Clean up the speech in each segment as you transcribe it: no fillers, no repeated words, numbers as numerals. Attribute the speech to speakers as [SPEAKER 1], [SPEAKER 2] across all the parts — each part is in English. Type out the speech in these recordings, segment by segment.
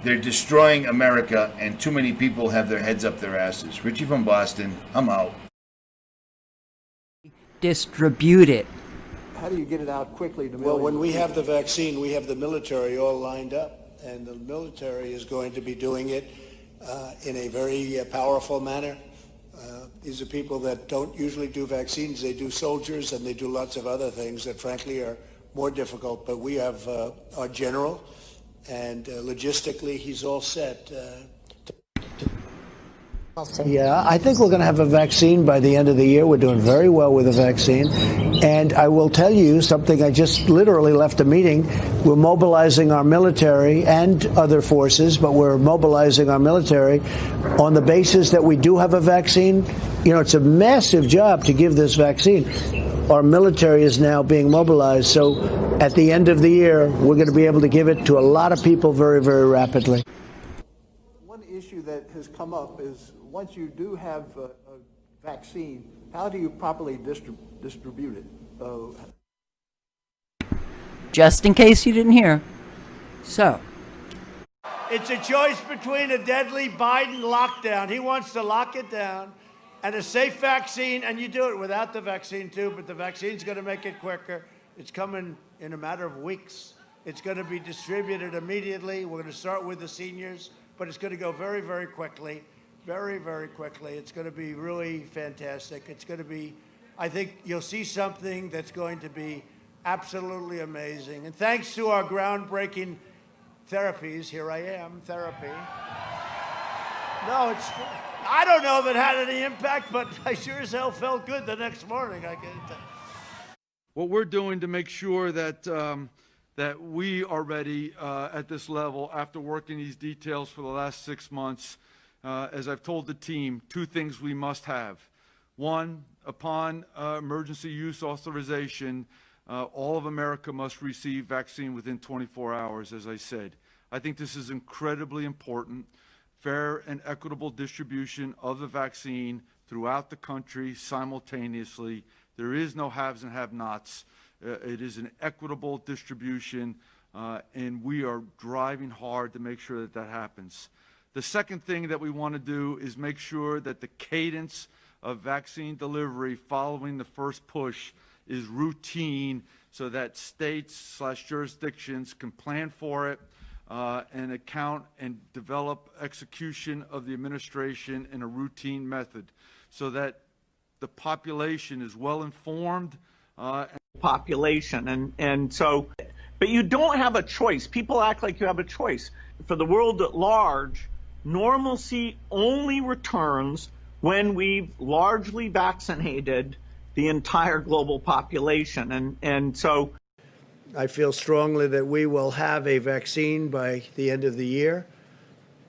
[SPEAKER 1] They're destroying America, and too many people have their heads up their asses. Richie from Boston, I'm out.
[SPEAKER 2] Distribute it.
[SPEAKER 3] How do you get it out quickly to millions?
[SPEAKER 4] Well, when we have the vaccine, we have the military all lined up, and the military is going to be doing it in a very powerful manner. These are people that don't usually do vaccines. They do soldiers, and they do lots of other things that, frankly, are more difficult. But we have our general, and logistically, he's all set.
[SPEAKER 5] Yeah, I think we're going to have a vaccine by the end of the year. We're doing very well with the vaccine. And I will tell you something, I just literally left a meeting. We're mobilizing our military and other forces, but we're mobilizing our military on the basis that we do have a vaccine. You know, it's a massive job to give this vaccine. Our military is now being mobilized. So at the end of the year, we're going to be able to give it to a lot of people very, very rapidly.
[SPEAKER 3] One issue that has come up is once you do have a vaccine, how do you properly distribute it?
[SPEAKER 2] Just in case you didn't hear. So.
[SPEAKER 6] It's a choice between a deadly Biden lockdown. He wants to lock it down, and a safe vaccine, and you do it without the vaccine too, but the vaccine's going to make it quicker. It's coming in a matter of weeks. It's going to be distributed immediately. We're going to start with the seniors, but it's going to go very, very quickly. Very, very quickly. It's going to be really fantastic. It's going to be, I think you'll see something that's going to be absolutely amazing. And thanks to our groundbreaking therapies, here I am, therapy. No, I don't know if it had any impact, but I sure as hell felt good the next morning. I can tell.
[SPEAKER 7] What we're doing to make sure that that we are ready at this level after working these details for the last 6 months. As I've told the team, 2 things we must have. One, upon emergency use authorization, all of America must receive vaccine within 24 hours, as I said. I think this is incredibly important. Fair and equitable distribution of the vaccine throughout the country simultaneously. There is no haves and have-nots. It is an equitable distribution, and we are driving hard to make sure that that happens. The second thing that we want to do is make sure that the cadence of vaccine delivery following the first push is routine so that states/jurisdictions can plan for it and account and develop execution of the administration in a routine method so that the population is well informed.
[SPEAKER 8] Population. And so, but you don't have a choice. People act like you have a choice. For the world at large, normalcy only returns when we've largely vaccinated the entire global population. And so
[SPEAKER 5] I feel strongly that we will have a vaccine by the end of the year,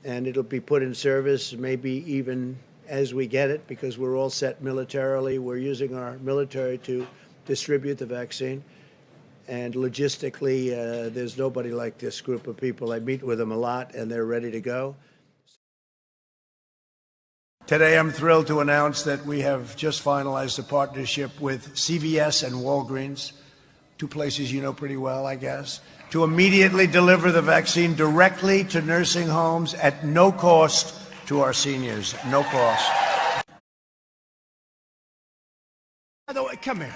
[SPEAKER 5] and it'll be put in service maybe even as we get it, because we're all set militarily. We're using our military to distribute the vaccine. And logistically, there's nobody like this group of people. I meet with them a lot, and they're ready to go.
[SPEAKER 4] Today, I'm thrilled to announce that we have just finalized a partnership with CVS and Walgreens, 2 places you know pretty well, I guess, to immediately deliver the vaccine directly to nursing homes at no cost to our seniors. No cost.
[SPEAKER 6] By the way, come here.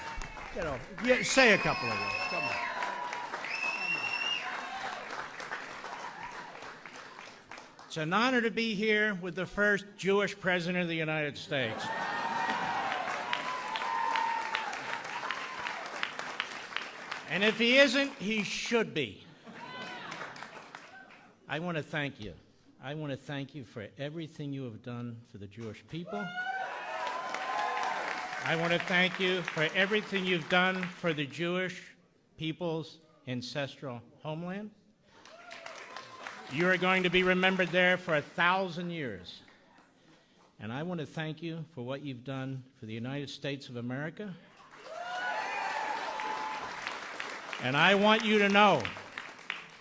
[SPEAKER 6] Get over. Yeah, say a couple of words. Come on.
[SPEAKER 9] It's an honor to be here with the first Jewish president of the United States. And if he isn't, he should be. I want to thank you. I want to thank you for everything you have done for the Jewish people. I want to thank you for everything you've done for the Jewish people's ancestral homeland. You are going to be remembered there for 1,000 years. And I want to thank you for what you've done for the United States of America. And I want you to know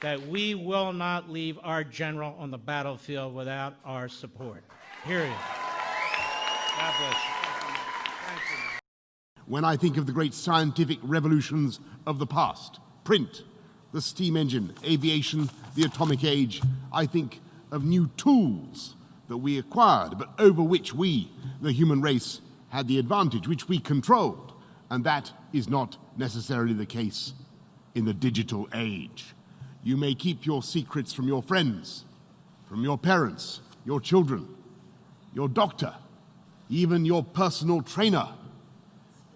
[SPEAKER 9] that we will not leave our general on the battlefield without our support. Period. God bless you. Thank you.
[SPEAKER 10] When I think of the great scientific revolutions of the past, print, the steam engine, aviation, the atomic age, I think of new tools that we acquired, but over which we, the human race, had the advantage, which we controlled. And that is not necessarily the case in the digital age. You may keep your secrets from your friends, from your parents, your children, your doctor, even your personal trainer.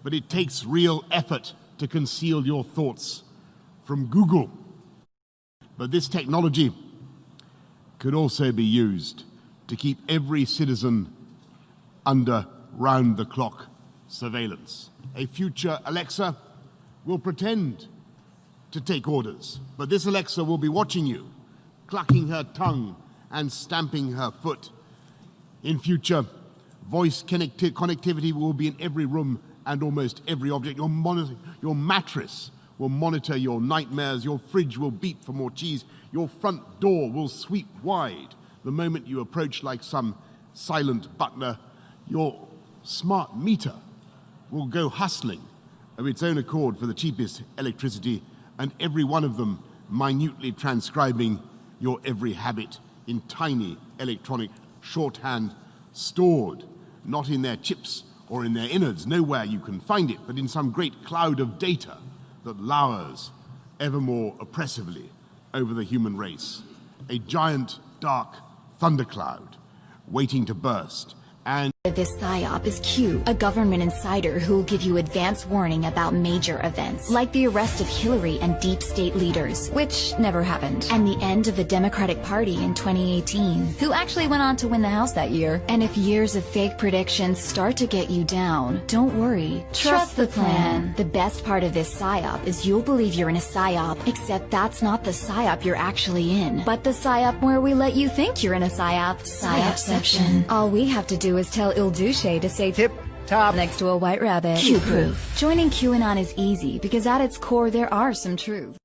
[SPEAKER 10] But it takes real effort to conceal your thoughts from Google. But this technology could also be used to keep every citizen under round-the-clock surveillance. A future Alexa will pretend to take orders, but this Alexa will be watching you, clucking her tongue and stamping her foot. In future, voice connectivity will be in every room and almost every object. Your mattress will monitor your nightmares. Your fridge will beep for more cheese. Your front door will sweep wide the moment you approach like some silent butler. Your smart meter will go hustling of its own accord for the cheapest electricity, and every one of them minutely transcribing your every habit in tiny electronic shorthand, stored not in their chips or in their innards, nowhere you can find it, but in some great cloud of data that lowers ever more oppressively over the human race. A giant, dark thundercloud waiting to burst. And
[SPEAKER 11] this PSYOP is Q, a government insider who will give you advance warning about major events, like the arrest of Hillary and deep state leaders, which never happened, and the end of the Democratic Party in 2018, who actually went on to win the House that year. And if years of fake predictions start to get you down, don't worry. Trust the plan. The best part of this PSYOP is you'll believe you're in a PSYOP, except that's not the PSYOP you're actually in, but the PSYOP where we let you think you're in a PSYOP. PSYOPception. All we have to do is tell Il Duce to say tip top next to a white rabbit. Q-proof. Joining QAnon is easy because at its core there are some truths.